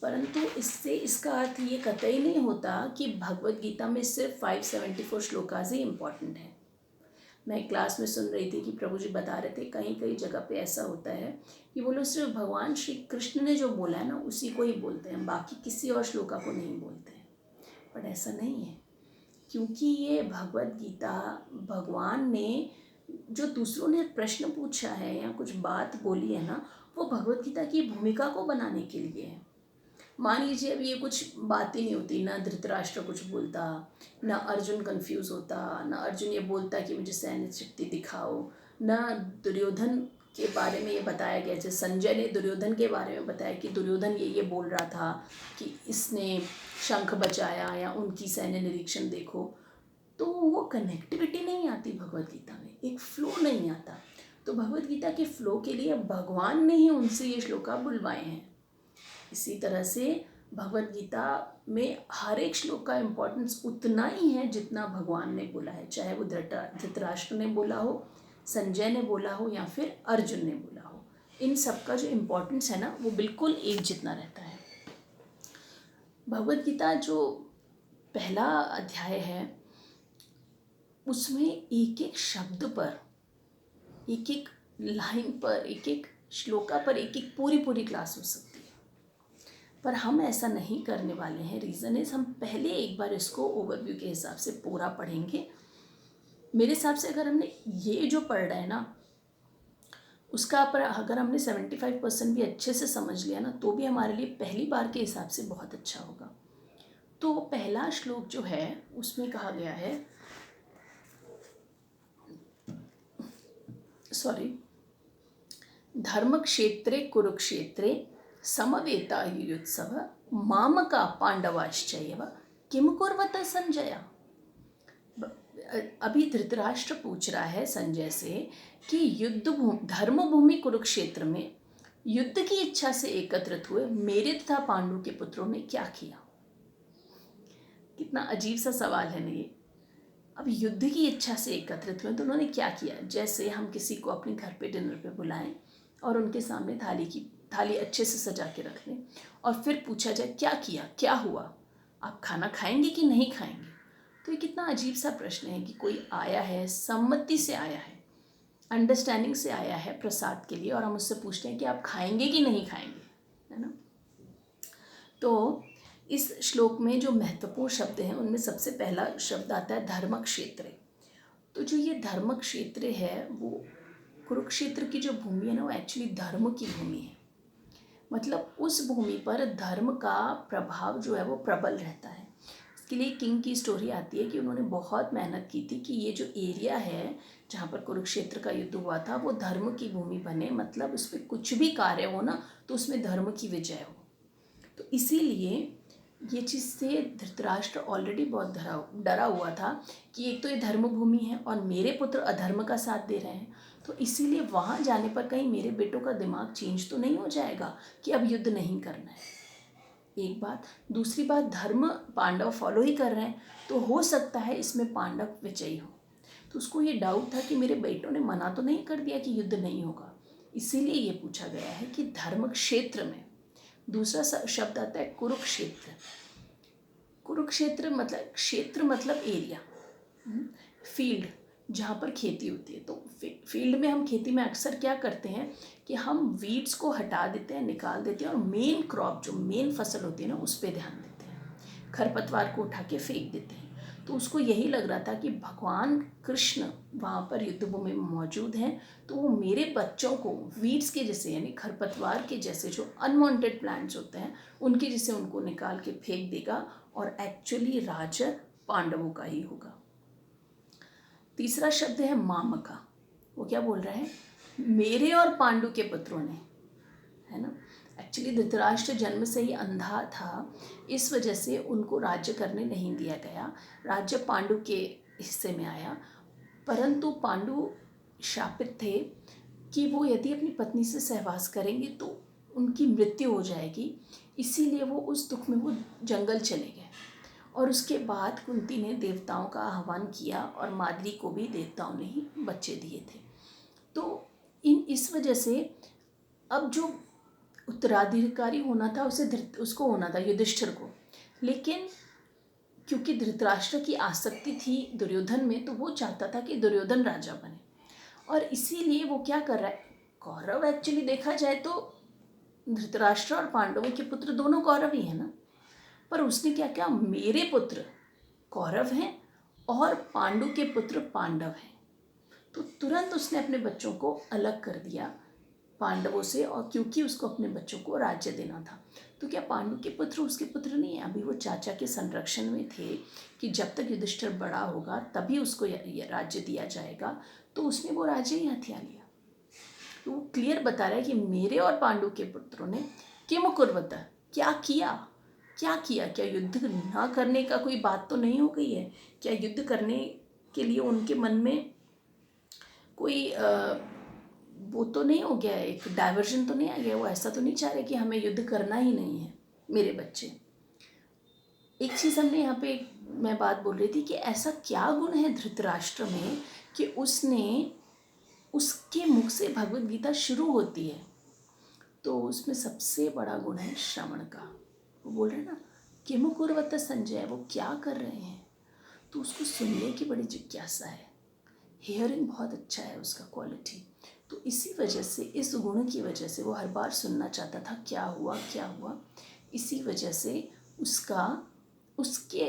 परंतु इससे इसका अर्थ ये कतई नहीं होता कि भगवद गीता में सिर्फ 574 श्लोकाज ही इम्पॉर्टेंट है। मैं क्लास में सुन रही थी कि प्रभु जी बता रहे थे कहीं कहीं जगह पे ऐसा होता है कि वो लोग सिर्फ भगवान श्री कृष्ण ने जो बोला है ना उसी को ही बोलते हैं, बाकी किसी और श्लोका को नहीं बोलते हैं। पर ऐसा नहीं है, क्योंकि ये भगवद गीता भगवान ने जो दूसरों ने प्रश्न पूछा है या कुछ बात बोली है ना, वो भगवद गीता की भूमिका को बनाने के लिए है। मान लीजिए अब ये कुछ बात ही नहीं होती, ना धृतराष्ट्र कुछ बोलता, ना अर्जुन कंफ्यूज होता, ना अर्जुन ये बोलता कि मुझे सैन्य शक्ति दिखाओ, ना दुर्योधन के बारे में ये बताया गया, जैसे संजय ने दुर्योधन के बारे में बताया कि दुर्योधन ये बोल रहा था कि इसने शंख बचाया या उनकी सैन्य निरीक्षण देखो, तो वो कनेक्टिविटी नहीं आती भगवद गीता में, एक फ्लो नहीं आता। तो भगवद गीता के फ्लो के लिए भगवान ने ही उनसे ये श्लोका बुलवाए हैं। इसी तरह से भगवद गीता में हर एक श्लोक का इम्पोर्टेंस उतना ही है जितना भगवान ने बोला है, चाहे वो धृतराष्ट्र ने बोला हो, संजय ने बोला हो या फिर अर्जुन ने बोला हो। इन सब का जो इम्पोर्टेंस है ना वो बिल्कुल एक जितना रहता है। भगवद गीता जो पहला अध्याय है उसमें एक एक शब्द पर, एक एक लाइन पर, एक एक श्लोका पर एक एक पूरी क्लास हो सकती है, पर हम ऐसा नहीं करने वाले हैं। रीज़न इज़ हम पहले एक बार इसको ओवरव्यू के हिसाब से पूरा पढ़ेंगे। मेरे हिसाब से अगर हमने ये जो पढ़ रहे हैं ना उसका पर अगर हमने 75% भी अच्छे से समझ लिया ना तो भी हमारे लिए पहली बार के हिसाब से बहुत अच्छा होगा। तो पहला श्लोक जो है उसमें कहा गया है, धर्म क्षेत्रे कुरुक्षेत्रे समवेतायुत्सव मामका पांडवाश्चैव किम कुर्वत संजय। अभी धृतराष्ट्र पूछ रहा है संजय से कि धर्म भूमि कुरुक्षेत्र में युद्ध की इच्छा से एकत्रित हुए मेरे तथा पांडु के पुत्रों ने क्या किया। कितना अजीब सा सवाल है ना ये। अब युद्ध की इच्छा से एकत्रित हुए तो उन्होंने क्या किया। जैसे हम किसी को अपने घर पे डिनर पे बुलाएं और उनके सामने थाली अच्छे से सजा के रख लें और फिर पूछा जाए क्या किया, क्या हुआ, आप खाना खाएंगे कि नहीं खाएंगे। तो ये कितना अजीब सा प्रश्न है कि कोई आया है, सम्मति से आया है, अंडरस्टैंडिंग से आया है प्रसाद के लिए, और हम उससे पूछते हैं कि आप खाएंगे कि नहीं खाएंगे, है ना। तो इस श्लोक में जो महत्वपूर्ण शब्द हैं उनमें सबसे पहला शब्द आता है धर्म क्षेत्र। तो जो ये धर्म क्षेत्र है वो कुरुक्षेत्र की जो भूमि है ना वो एक्चुअली धर्म की भूमि है। मतलब उस भूमि पर धर्म का प्रभाव जो है वो प्रबल रहता है। इसके लिए किंग की स्टोरी आती है कि उन्होंने बहुत मेहनत की थी कि ये जो एरिया है जहाँ पर कुरुक्षेत्र का युद्ध हुआ था वो धर्म की भूमि बने, मतलब उस पर कुछ भी कार्य हो ना तो उसमें धर्म की विजय हो। तो इसीलिए ये चीज़ से धृतराष्ट्र ऑलरेडी बहुत डरा हुआ था कि एक तो ये धर्म भूमि है और मेरे पुत्र अधर्म का साथ दे रहे हैं, तो इसीलिए वहाँ जाने पर कहीं मेरे बेटों का दिमाग चेंज तो नहीं हो जाएगा कि अब युद्ध नहीं करना है। एक बात, दूसरी बात, धर्म पांडव फॉलो ही कर रहे हैं तो हो सकता है इसमें पांडव विजयी हो। तो उसको ये डाउट था कि मेरे बेटों ने मना तो नहीं कर दिया कि युद्ध नहीं होगा, इसीलिए ये पूछा गया है कि धर्म क्षेत्र में। दूसरा शब्द आता है कुरुक्षेत्र। कुरुक्षेत्र मतलब क्षेत्र मतलब एरिया, फील्ड जहाँ पर खेती होती है। तो फील्ड में हम खेती में अक्सर क्या करते हैं कि हम वीड्स को हटा देते हैं, निकाल देते हैं और मेन क्रॉप जो मेन फसल होती है ना उस पर ध्यान देते हैं, खरपतवार को उठा के फेंक देते हैं। तो उसको यही लग रहा था कि भगवान कृष्ण वहाँ पर युद्धभूमि में मौजूद हैं तो वो मेरे बच्चों को वीड्स के जैसे यानी खरपतवार के जैसे जो अनवांटेड प्लांट्स होते हैं उनके जैसे उनको निकाल के फेंक देगा और एक्चुअली राज्य पांडवों का ही होगा। तीसरा शब्द है मामका। वो क्या बोल रहा है, मेरे और पांडु के पुत्रों ने, है ना। एक्चुअली धृतराष्ट्र जन्म से ही अंधा था, इस वजह से उनको राज्य करने नहीं दिया गया, राज्य पांडु के हिस्से में आया। परंतु पांडु शापित थे कि वो यदि अपनी पत्नी से सहवास करेंगे तो उनकी मृत्यु हो जाएगी, इसीलिए वो उस दुख में वो जंगल चले गए। और उसके बाद कुंती ने देवताओं का आह्वान किया और माद्री को भी देवताओं ने ही बच्चे दिए थे। तो इस वजह से अब जो उत्तराधिकारी होना था उसको होना था युधिष्ठिर को, लेकिन क्योंकि धृतराष्ट्र की आसक्ति थी दुर्योधन में तो वो चाहता था कि दुर्योधन राजा बने, और इसीलिए वो क्या कर रहा है, कौरव एक्चुअली देखा जाए तो धृतराष्ट्र और पांडवों के पुत्र दोनों कौरव ही है ना, पर उसने क्या किया, मेरे पुत्र कौरव हैं और पांडु के पुत्र पांडव हैं, तो तुरंत उसने अपने बच्चों को अलग कर दिया पांडवों से, और क्योंकि उसको अपने बच्चों को राज्य देना था। तो क्या पांडु के पुत्र उसके पुत्र नहीं है, अभी वो चाचा के संरक्षण में थे कि जब तक युधिष्ठिर बड़ा होगा तभी उसको राज्य दिया जाएगा, तो उसने वो राज्य ही हथिया लिया। तो वो क्लियर बता रहा है कि मेरे और पांडु के पुत्रों ने किम कुर्वत, क्या किया, क्या किया, क्या युद्ध ना करने का कोई बात तो नहीं हो गई है, क्या युद्ध करने के लिए उनके मन में कोई वो तो नहीं हो गया है, एक डाइवर्जन तो नहीं आ गया, वो ऐसा तो नहीं चाह रहे कि हमें युद्ध करना ही नहीं है मेरे बच्चे। एक चीज़ हमने यहाँ पे मैं बात बोल रही थी कि ऐसा क्या गुण है धृतराष्ट्र में कि उसके मुख से भगवत गीता शुरू होती है, तो उसमें सबसे बड़ा गुण है श्रवण का। वो बोल रहे हैं ना किम कुर्वत संजय, वो क्या कर रहे हैं, तो उसको सुनने की बड़ी जिज्ञासा है, हियरिंग बहुत अच्छा है उसका क्वालिटी। तो इसी वजह से, इस गुण की वजह से वो हर बार सुनना चाहता था क्या हुआ क्या हुआ, इसी वजह से उसके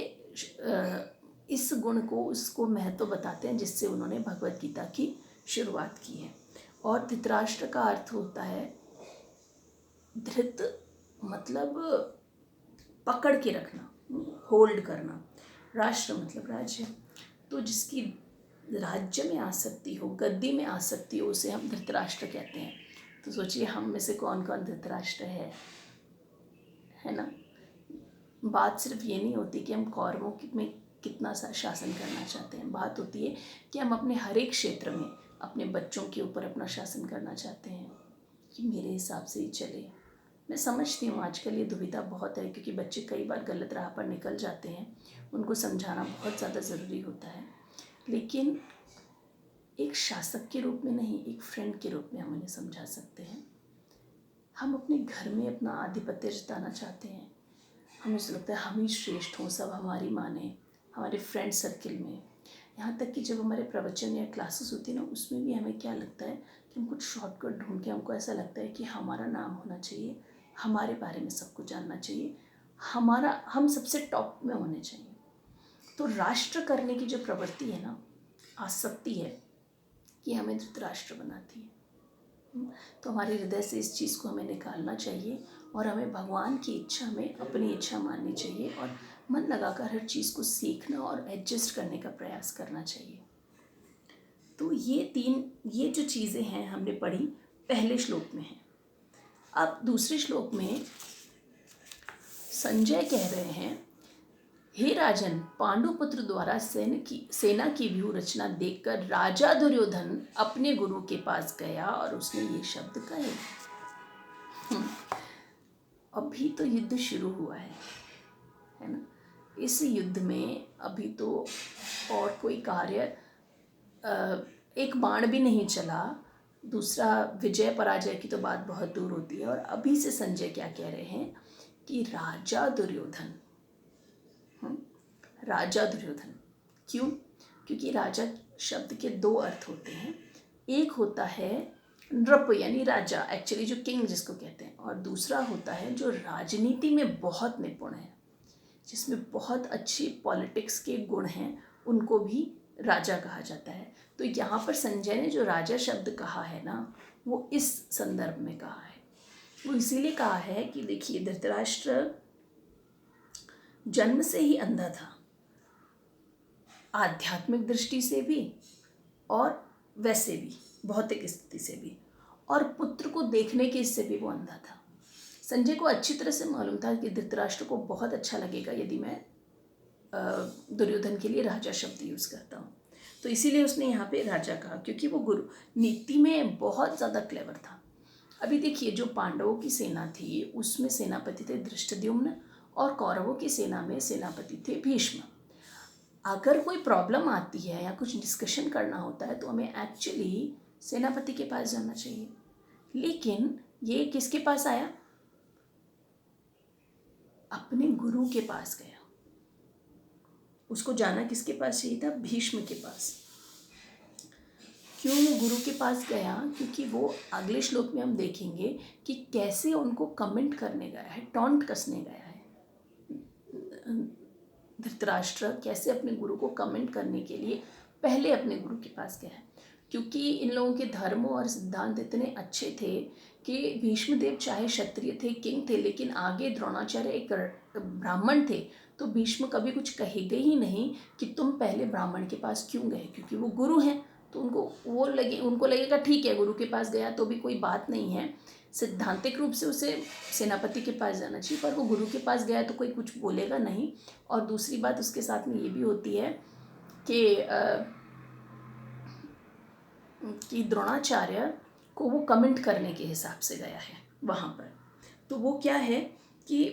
इस गुण को उसको महत्व बताते हैं जिससे उन्होंने भगवत गीता की शुरुआत की है। और धृतराष्ट्र का अर्थ होता है धृत मतलब पकड़ के रखना, होल्ड करना, राष्ट्र मतलब राज्य, तो जिसकी राज्य में आसक्ति हो, गद्दी में आसक्ति हो, उसे हम धृतराष्ट्र कहते हैं। तो सोचिए हम में से कौन कौन धृतराष्ट्र है ना। बात सिर्फ ये नहीं होती कि हम कौरवों में कितना शासन करना चाहते हैं, बात होती है कि हम अपने हर एक क्षेत्र में अपने बच्चों के ऊपर अपना शासन करना चाहते हैं कि मेरे हिसाब से ही चले। मैं समझती हूँ आजकल ये दुविधा बहुत है क्योंकि बच्चे कई बार गलत राह पर निकल जाते हैं, उनको समझाना बहुत ज़्यादा ज़रूरी होता है, लेकिन एक शासक के रूप में नहीं, एक फ्रेंड के रूप में हम उन्हें समझा सकते हैं। हम अपने घर में अपना आधिपत्य जताना चाहते हैं, हमें ऐसा लगता है हम ही श्रेष्ठ हों, सब हमारी माने, हमारे फ्रेंड सर्किल में। यहाँ तक कि जब हमारे प्रवचन या क्लासेस होती है ना, उसमें भी हमें क्या लगता है कि हम कुछ शॉर्टकट ढूंढ के, हमको ऐसा लगता है कि हमारा नाम होना चाहिए, हमारे बारे में सबको जानना चाहिए, हम सबसे टॉप में होने चाहिए। तो राष्ट्र करने की जो प्रवृत्ति है ना, आसक्ति है, ये हमें धृतराष्ट्र बनाती है। तो हमारे हृदय से इस चीज़ को हमें निकालना चाहिए और हमें भगवान की इच्छा में अपनी इच्छा माननी चाहिए और मन लगाकर हर चीज़ को सीखना और एडजस्ट करने का प्रयास करना चाहिए। तो ये जो चीज़ें हैं हमने पढ़ी पहले श्लोक में हैं। अब दूसरे श्लोक में संजय कह रहे हैं, हे राजन, पांडुपुत्र द्वारा सेना की व्यूह रचना देखकर राजा दुर्योधन अपने गुरु के पास गया और उसने ये शब्द कहे। अभी तो युद्ध शुरू हुआ है ना। इस युद्ध में अभी तो और कोई कार्य, एक बाण भी नहीं चला, दूसरा विजय पराजय की तो बात बहुत दूर होती है। और अभी से संजय क्या कह रहे हैं कि राजा दुर्योधन, राजा दुर्योधन क्यों? क्योंकि राजा शब्द के दो अर्थ होते हैं। एक होता है नृप यानी राजा, एक्चुअली जो किंग जिसको कहते हैं, और दूसरा होता है जो राजनीति में बहुत निपुण है, जिसमें बहुत अच्छी पॉलिटिक्स के गुण हैं, उनको भी राजा कहा जाता है। तो यहाँ पर संजय ने जो राजा शब्द कहा है ना, वो इस संदर्भ में कहा है। वो इसीलिए कहा है कि देखिए, धृतराष्ट्र जन्म से ही अंधा था, आध्यात्मिक दृष्टि से भी और वैसे भी भौतिक स्थिति से भी, और पुत्र को देखने के इससे भी वो अंधा था। संजय को अच्छी तरह से मालूम था कि धृतराष्ट्र को बहुत अच्छा लगेगा यदि मैं दुर्योधन के लिए राजा शब्द यूज़ करता हूँ। तो इसीलिए उसने यहाँ पे राजा कहा, क्योंकि वो गुरु नीति में बहुत ज़्यादा क्लेवर था। अभी देखिए, जो पांडवों की सेना थी उसमें सेनापति थे धृष्टद्युम्न और कौरवों की सेना में सेनापति थे भीष्म। अगर कोई प्रॉब्लम आती है या कुछ डिस्कशन करना होता है तो हमें एक्चुअली सेनापति के पास जाना चाहिए, लेकिन ये किसके पास आया? अपने गुरु के पास गया। उसको जाना किसके पास चाहिए था? भीष्म के पास। क्यों वो गुरु के पास गया? क्योंकि वो अगले श्लोक में हम देखेंगे कि कैसे उनको कमेंट करने गया है, टॉन्ट कसने गया है। धृतराष्ट्र कैसे अपने गुरु को कमेंट करने के लिए पहले अपने गुरु के पास गया है, क्योंकि इन लोगों के धर्म और सिद्धांत इतने अच्छे थे कि भीष्मदेव चाहे क्षत्रिय थे, किंग थे, लेकिन आगे द्रोणाचार्य एक ब्राह्मण थे, तो भीष्म कभी कुछ कहेंगे ही नहीं कि तुम पहले ब्राह्मण के पास क्यों गए, क्योंकि वो गुरु हैं। तो उनको लगेगा ठीक है, गुरु के पास गया तो भी कोई बात नहीं है, सिद्धांतिक रूप से उसे सेनापति के पास जाना चाहिए, पर वो गुरु के पास गया तो कोई कुछ बोलेगा नहीं। और दूसरी बात उसके साथ में ये भी होती है कि द्रोणाचार्य को वो कमेंट करने के हिसाब से गया है वहाँ पर। तो वो क्या है कि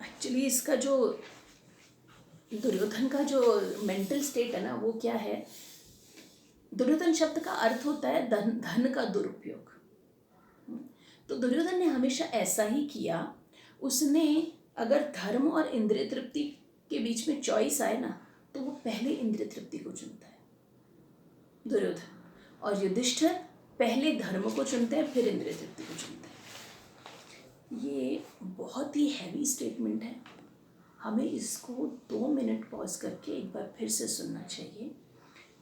एक्चुअली इसका जो दुर्योधन का जो मेंटल स्टेट है ना, वो क्या है? दुर्योधन शब्द का अर्थ होता है धन का दुरुपयोग। तो दुर्योधन ने हमेशा ऐसा ही किया। उसने अगर धर्म और इंद्रिय तृप्ति के बीच में चॉइस आए ना, तो वो पहले इंद्रिय तृप्ति को चुनता है दुर्योधन, और युधिष्ठिर पहले धर्म को चुनते हैं फिर इंद्रिय तृप्ति को चुनते हैं। ये बहुत ही हैवी स्टेटमेंट है, हमें इसको 2 मिनट पॉज करके एक बार फिर से सुनना चाहिए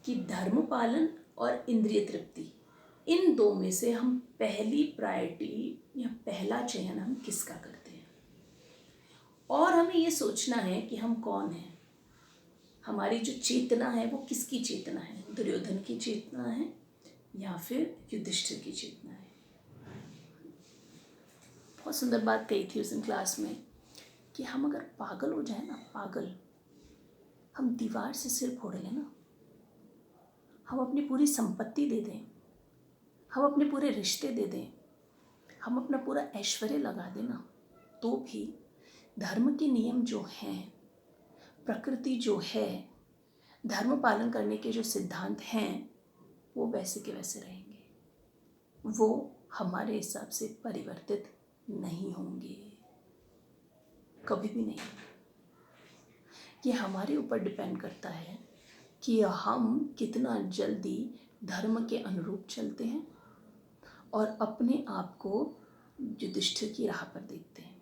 कि धर्म पालन और इंद्रिय तृप्ति, इन दो में से हम पहली प्रायोरिटी या पहला चयन हम किसका करते हैं। और हमें ये सोचना है कि हम कौन हैं, हमारी जो चेतना है वो किसकी चेतना है, दुर्योधन की चेतना है या फिर युधिष्ठिर की चेतना है। बहुत सुंदर बात कही थी उस दिन क्लास में कि हम अगर पागल हो जाए ना, पागल, हम दीवार से सिर फोड़ लें ना, हम अपनी पूरी संपत्ति दे दें, हम अपने पूरे रिश्ते दे दें, हम अपना पूरा ऐश्वर्य लगा दें ना, तो भी धर्म के नियम जो हैं, प्रकृति जो है, धर्म पालन करने के जो सिद्धांत हैं, वो वैसे के वैसे रहेंगे, वो हमारे हिसाब से परिवर्तित नहीं होंगे, कभी भी नहीं। ये हमारे ऊपर डिपेंड करता है कि हम कितना जल्दी धर्म के अनुरूप चलते हैं और अपने आप को युधिष्ठिर की राह पर देखते हैं।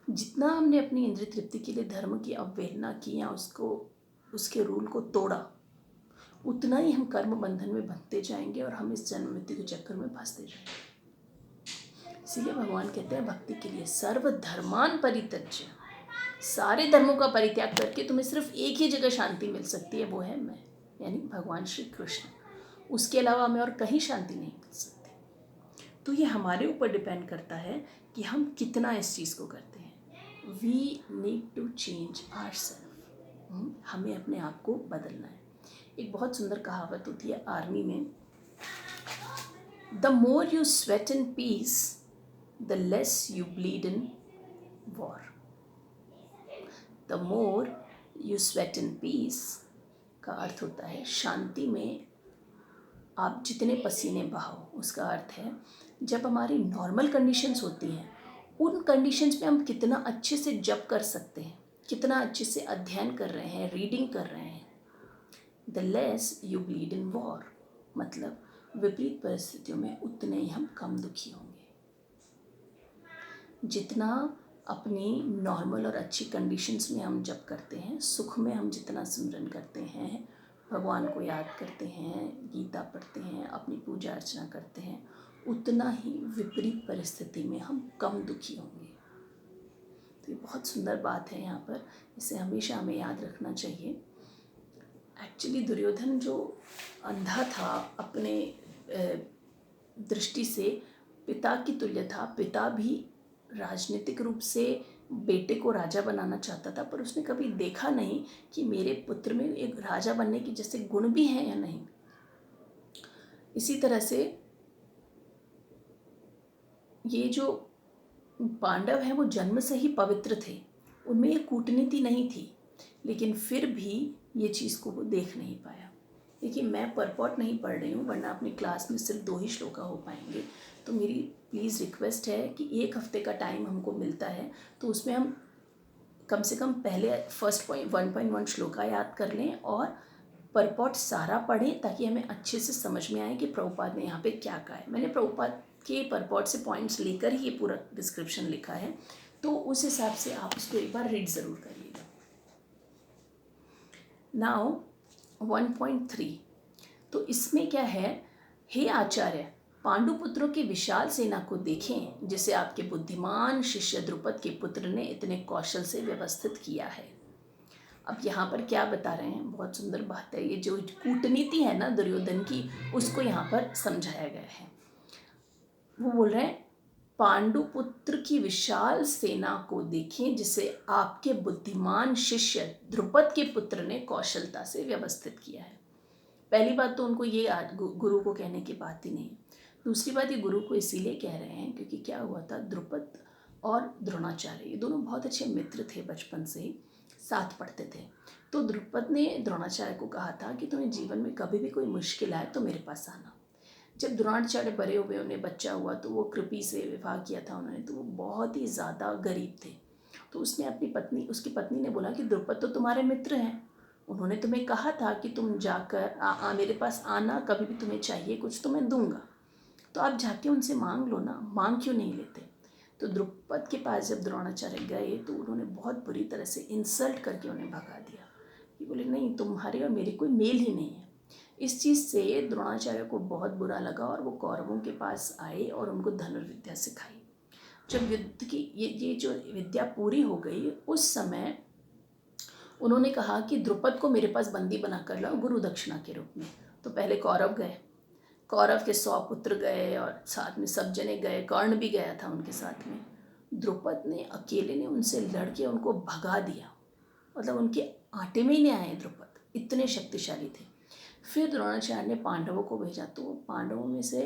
जितना हमने अपनी इंद्रिय तृप्ति के लिए धर्म की अवहेलना की या उसके रूल को तोड़ा, उतना ही हम कर्म बंधन में बंधते जाएंगे और हम इस जन्म मृत्यु के चक्कर में फंसते जाएंगे। इसीलिए भगवान कहते हैं भक्ति के लिए सर्वधर्मान परित्यज्य, सारे धर्मों का परित्याग करके तुम्हें सिर्फ एक ही जगह शांति मिल सकती है, वो है मैं, यानी भगवान श्री कृष्ण। उसके अलावा हमें और कहीं शांति नहीं मिल सकती। तो ये हमारे ऊपर डिपेंड करता है कि हम कितना इस चीज़ को करते हैं। We need to change our self, हमें अपने आप को बदलना है। एक बहुत सुंदर कहावत होती है आर्मी में, the more you sweat in peace the less you bleed in war. The more you sweat in peace का अर्थ होता है शांति में आप जितने पसीने बहाओ, उसका अर्थ है जब हमारी नॉर्मल कंडीशंस होती हैं उन कंडीशंस में हम कितना अच्छे से जप कर सकते हैं, कितना अच्छे से अध्ययन कर रहे हैं, रीडिंग कर रहे हैं। The less you bleed in war, मतलब विपरीत परिस्थितियों में उतने ही हम कम दुखी होंगे। जितना अपनी नॉर्मल और अच्छी कंडीशंस में हम जप करते हैं, सुख में हम जितना सिमरन करते हैं, भगवान को याद करते हैं, गीता पढ़ते हैं, अपनी पूजा अर्चना करते हैं, उतना ही विपरीत परिस्थिति में हम कम दुखी होंगे। तो ये बहुत सुंदर बात है यहाँ पर, इसे हमेशा हमें याद रखना चाहिए। एक्चुअली दुर्योधन जो अंधा था, अपने दृष्टि से पिता की तुल्य था, पिता भी राजनीतिक रूप से बेटे को राजा बनाना चाहता था, पर उसने कभी देखा नहीं कि मेरे पुत्र में एक राजा बनने की जैसे गुण भी हैं या नहीं। इसी तरह से ये जो पांडव हैं वो जन्म से ही पवित्र थे, उनमें ये कूटनीति नहीं थी, लेकिन फिर भी ये चीज़ को वो देख नहीं पाया। देखिए, मैं परपॉट नहीं पढ़ रही हूँ, वरना अपनी क्लास में सिर्फ 2 ही श्लोका हो पाएंगे। तो मेरी प्लीज़ रिक्वेस्ट है कि 1 हफ्ते का टाइम हमको मिलता है, तो उसमें हम कम से कम पहले फर्स्ट 1.1 श्लोका याद कर लें और परपॉट सारा पढ़ें, ताकि हमें अच्छे से समझ में आए कि प्रभुपाद ने यहाँ पे क्या कहा है। मैंने प्रभुपाद के परपॉट से पॉइंट्स लेकर ही ये पूरा डिस्क्रिप्शन लिखा है, तो उस हिसाब से आप उसको एक बार रीड ज़रूर करिएगा। नाउ 1.3, तो इसमें क्या है, हे आचार्य, पांडुपुत्रों की विशाल सेना को देखें, जिसे आपके बुद्धिमान शिष्य द्रुपद के पुत्र ने इतने कौशल से व्यवस्थित किया है। अब यहाँ पर क्या बता रहे हैं, बहुत सुंदर बात है। ये जो कूटनीति है ना दुर्योधन की, उसको यहाँ पर समझाया गया है। वो बोल रहे हैं, पांडुपुत्र की विशाल सेना को देखें, जिसे आपके बुद्धिमान शिष्य द्रुपद के पुत्र ने कौशलता से व्यवस्थित किया है। पहली बात तो उनको ये गुरु को कहने की बात ही नहीं। दूसरी बात, ये गुरु को इसीलिए कह रहे हैं क्योंकि क्या हुआ था, द्रुपद और द्रोणाचार्य ये दोनों बहुत अच्छे मित्र थे, बचपन से ही साथ पढ़ते थे। तो द्रुपद ने द्रोणाचार्य को कहा था कि तुम्हें जीवन में कभी भी कोई मुश्किल आए तो मेरे पास आना। जब द्रोणाचार्य बड़े हुए, उन्हें बच्चा हुआ, तो वो कृपि से विवाह किया था उन्होंने, तो वो बहुत ही ज़्यादा गरीब थे। तो उसने उसकी पत्नी ने बोला कि द्रुपद तो तुम्हारे मित्र हैं, उन्होंने तुम्हें कहा था कि तुम जाकर मेरे पास आना, कभी भी तुम्हें चाहिए कुछ तो मैं दूंगा, तो आप जाके उनसे मांग लो ना, मांग क्यों नहीं लेते। तो द्रुपद के पास जब द्रोणाचार्य गए तो उन्होंने बहुत बुरी तरह से इंसल्ट करके उन्हें भगा दिया, कि बोले नहीं, तुम्हारे और मेरे कोई मेल ही नहीं है। इस चीज़ से द्रोणाचार्य को बहुत बुरा लगा और वो कौरवों के पास आए और उनको धनुर्विद्या सिखाई। जब युद्ध की ये जो विद्या पूरी हो गई, उस समय उन्होंने कहा कि द्रुपद को मेरे पास बंदी बना कर लाओ गुरु दक्षिणा के रूप में। तो पहले कौरव गए, कौरव के 100 पुत्र गए और साथ में सब जने गए, कर्ण भी गया था उनके साथ में। द्रुपद ने अकेले ने उनसे लड़के उनको भगा दिया, मतलब उनके आटे में ही नहीं आए द्रुपद, इतने शक्तिशाली थे। फिर द्रोणाचार्य ने पांडवों को भेजा, तो पांडवों में से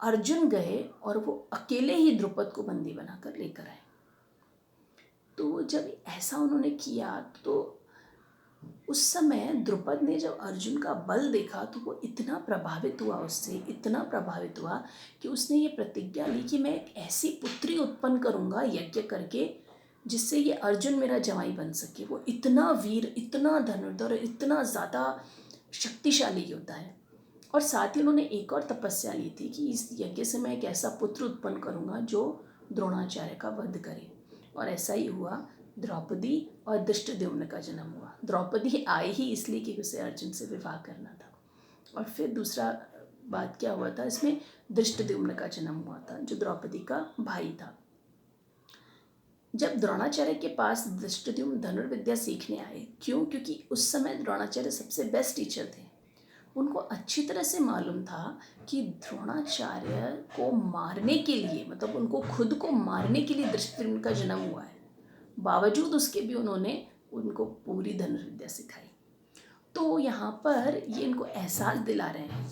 अर्जुन गए और वो अकेले ही द्रुपद को बंदी बनाकर लेकर आए। तो जब ऐसा उन्होंने किया, तो उस समय द्रुपद ने जब अर्जुन का बल देखा तो वो इतना प्रभावित हुआ उससे, इतना प्रभावित हुआ कि उसने ये प्रतिज्ञा ली कि मैं एक ऐसी पुत्री उत्पन्न करूँगा यज्ञ करके, जिससे ये अर्जुन मेरा जवाई बन सके। वो इतना वीर, इतना धनुर्धर, इतना ज़्यादा शक्तिशाली योद्धा है। और साथ ही उन्होंने एक और तपस्या ली थी कि इस यज्ञ से मैं एक ऐसा पुत्र उत्पन्न करूँगा जो द्रोणाचार्य का वध करे। और ऐसा ही हुआ, द्रौपदी और धृष्टद्युम्न का जन्म हुआ। द्रौपदी आई ही इसलिए कि उसे अर्जुन से विवाह करना था। और फिर दूसरा बात क्या हुआ था, इसमें धृष्टद्युम्न का जन्म हुआ था, जो द्रौपदी का भाई था। जब द्रोणाचार्य के पास धृष्टद्युम्न धनुर्विद्या सीखने आए, क्यों? क्योंकि उस समय द्रोणाचार्य सबसे बेस्ट टीचर थे। उनको अच्छी तरह से मालूम था कि द्रोणाचार्य को मारने के लिए, मतलब उनको खुद को मारने के लिए धृष्टद्युम्न का जन्म हुआ है। बावजूद उसके भी उन्होंने उनको पूरी धनुर्विद्या सिखाई। तो यहाँ पर ये इनको एहसास दिला रहे हैं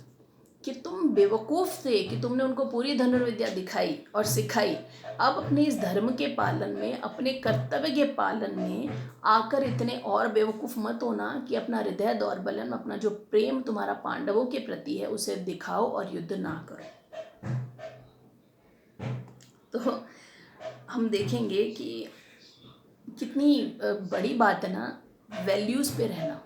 कि तुम बेवकूफ़ थे कि तुमने उनको पूरी धनुर्विद्या दिखाई और सिखाई। अब अपने इस धर्म के पालन में, अपने कर्तव्य के पालन में आकर इतने और बेवकूफ़ मत होना कि अपना हृदय दौर्बल्यम, अपना जो प्रेम तुम्हारा पांडवों के प्रति है उसे दिखाओ और युद्ध ना करो। तो हम देखेंगे कि कितनी बड़ी बात है ना, वैल्यूज़ पे रहना,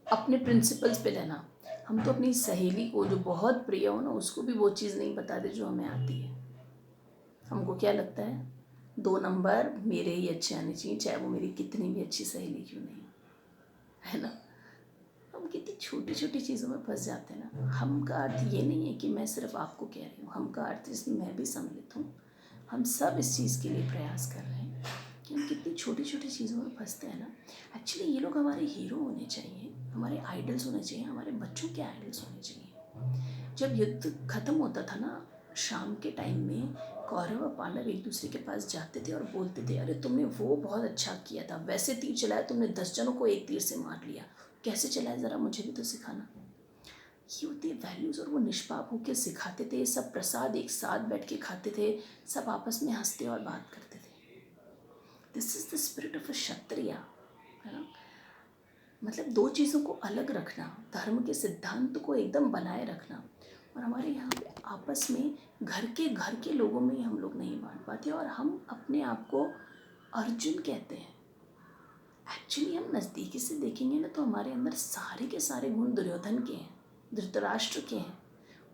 अपने प्रिंसिपल्स पे रहना। हम तो अपनी सहेली को जो बहुत प्रिय हो ना, उसको भी वो चीज़ नहीं बताते जो हमें आती है। हमको क्या लगता है, 2 नंबर मेरे ही अच्छे आने चाहिए, चाहे वो मेरी कितनी भी अच्छी सहेली क्यों नहीं, है ना। हम कितनी छोटी छोटी चीज़ों में फंस जाते हैं ना। हम का अर्थ ये नहीं है कि मैं सिर्फ आपको कह रही हूँ, हम का अर्थ इसमें मैं भी सम्मिलित हूँ। हम सब इस चीज़ के लिए प्रयास कर रहे हैं कि हम कितनी छोटी छोटी चीज़ों में फंसते हैं ना। एक्चुअली ये लोग हमारे हीरो होने चाहिए, हमारे आइडल्स होने चाहिए, हमारे बच्चों के आइडल्स होने चाहिए। जब युद्ध खत्म होता था ना, शाम के टाइम में कौरव और पांडव एक दूसरे के पास जाते थे और बोलते थे, अरे तुमने वो बहुत अच्छा किया था, वैसे तीर चलाया तुमने, 10 जनों को एक तीर से मार लिया, कैसे चलाया, ज़रा मुझे भी तो सिखाना। ये होती है वैल्यूज़। और वो निष्पाप होकर सिखाते थे, सब प्रसाद एक साथ बैठ के खाते थे, सब आपस में हंसते और बात करते थे। This is the spirit of a Kshatriya, है ना। मतलब 2 चीज़ों को अलग रखना, धर्म के सिद्धांत को एकदम बनाए रखना। और हमारे यहाँ पे आपस में घर के लोगों में ही हम लोग नहीं बांट पाते, और हम अपने आप को अर्जुन कहते हैं। एक्चुअली हम नज़दीकी से देखेंगे ना तो हमारे अंदर सारे के सारे गुण दुर्योधन के हैं, धृतराष्ट्र के हैं।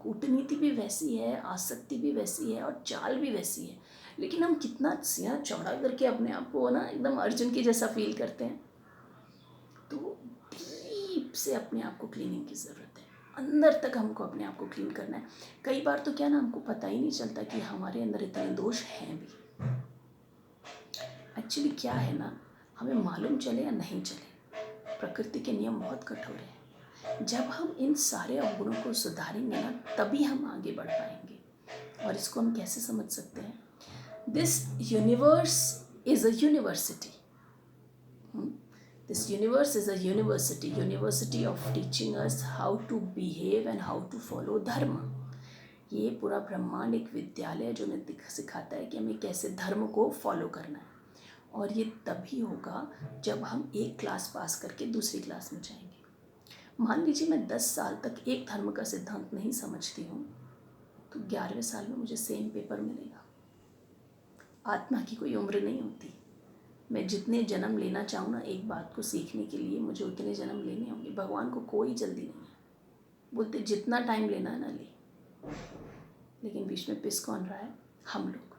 कूटनीति भी वैसी है, आसक्ति भी वैसी है और चाल भी वैसी है। लेकिन हम कितना सिया चौड़ा करके अपने आप को ना एकदम अर्जुन के जैसा फील करते हैं। तो डीप से अपने आप को क्लीनिंग की ज़रूरत है, अंदर तक हमको अपने आप को क्लीन करना है। कई बार तो क्या ना, हमको पता ही नहीं चलता कि हमारे अंदर इतने दोष हैं भी। एक्चुअली क्या है ना, हमें मालूम चले या नहीं चले, प्रकृति के नियम बहुत कठोर हैं। जब हम इन सारे अवगुणों को सुधारेंगे ना, तभी हम आगे बढ़ पाएंगे। और इसको हम कैसे समझ सकते हैं? This universe is a university. This universe is a university of teaching us how to behave and how to follow dharma. ये पूरा ब्रह्मांड एक विद्यालय है जो हमें सिखाता है कि हमें कैसे धर्म को फॉलो करना है। और ये तभी होगा जब हम एक क्लास पास करके दूसरी क्लास में जाएंगे। मान लीजिए मैं 10 साल तक एक धर्म का सिद्धांत नहीं समझती हूँ, तो 11वें साल में मुझे सेम पेपर मिलेगा। आत्मा की कोई उम्र नहीं होती। मैं जितने जन्म लेना चाहूँ ना एक बात को सीखने के लिए, मुझे उतने जन्म लेने होंगे। भगवान को कोई जल्दी नहीं है, बोलते जितना टाइम लेना है ना ले। लेकिन बीच में पिस कौन रहा है? हम लोग।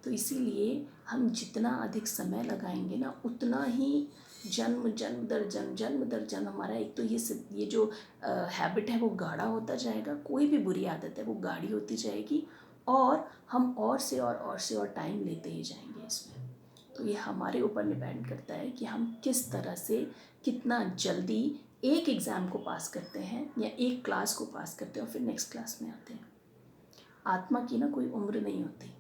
तो इसीलिए हम जितना अधिक समय लगाएंगे ना, उतना ही जन्म दर जन्म हमारा एक तो ये जो हैबिट है वो गाढ़ा होता जाएगा। कोई भी बुरी आदत है वो गाढ़ी होती जाएगी, और हम और से और टाइम लेते ही जाएंगे इसमें। तो ये हमारे ऊपर डिपेंड करता है कि हम किस तरह से कितना जल्दी एक एग्ज़ाम को पास करते हैं या एक क्लास को पास करते हैं और फिर नेक्स्ट क्लास में आते हैं। आत्मा की ना कोई उम्र नहीं होती।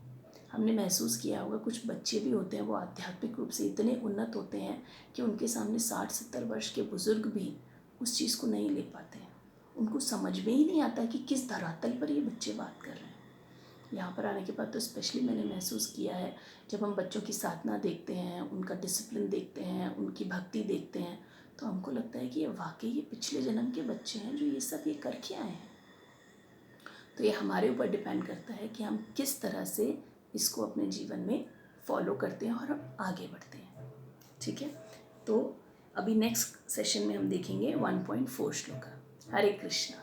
हमने महसूस किया होगा, कुछ बच्चे भी होते हैं वो आध्यात्मिक रूप से इतने उन्नत होते हैं कि उनके सामने 60-70 वर्ष के बुज़ुर्ग भी उस चीज़ को नहीं ले पाते हैं। उनको समझ में ही नहीं आता कि किस धरातल पर ये बच्चे बात कर रहे हैं। यहाँ पर आने के बाद तो स्पेशली मैंने महसूस किया है, जब हम बच्चों की साधना देखते हैं, उनका डिसिप्लिन देखते हैं, उनकी भक्ति देखते हैं, तो हमको लगता है कि ये वाकई ये पिछले जन्म के बच्चे हैं जो ये सब ये करके आए हैं। तो ये हमारे ऊपर डिपेंड करता है कि हम किस तरह से इसको अपने जीवन में फॉलो करते हैं और हम आगे बढ़ते हैं। ठीक है, तो अभी नेक्स्ट सेशन में हम देखेंगे 1.4 श्लोका। हरे कृष्णा।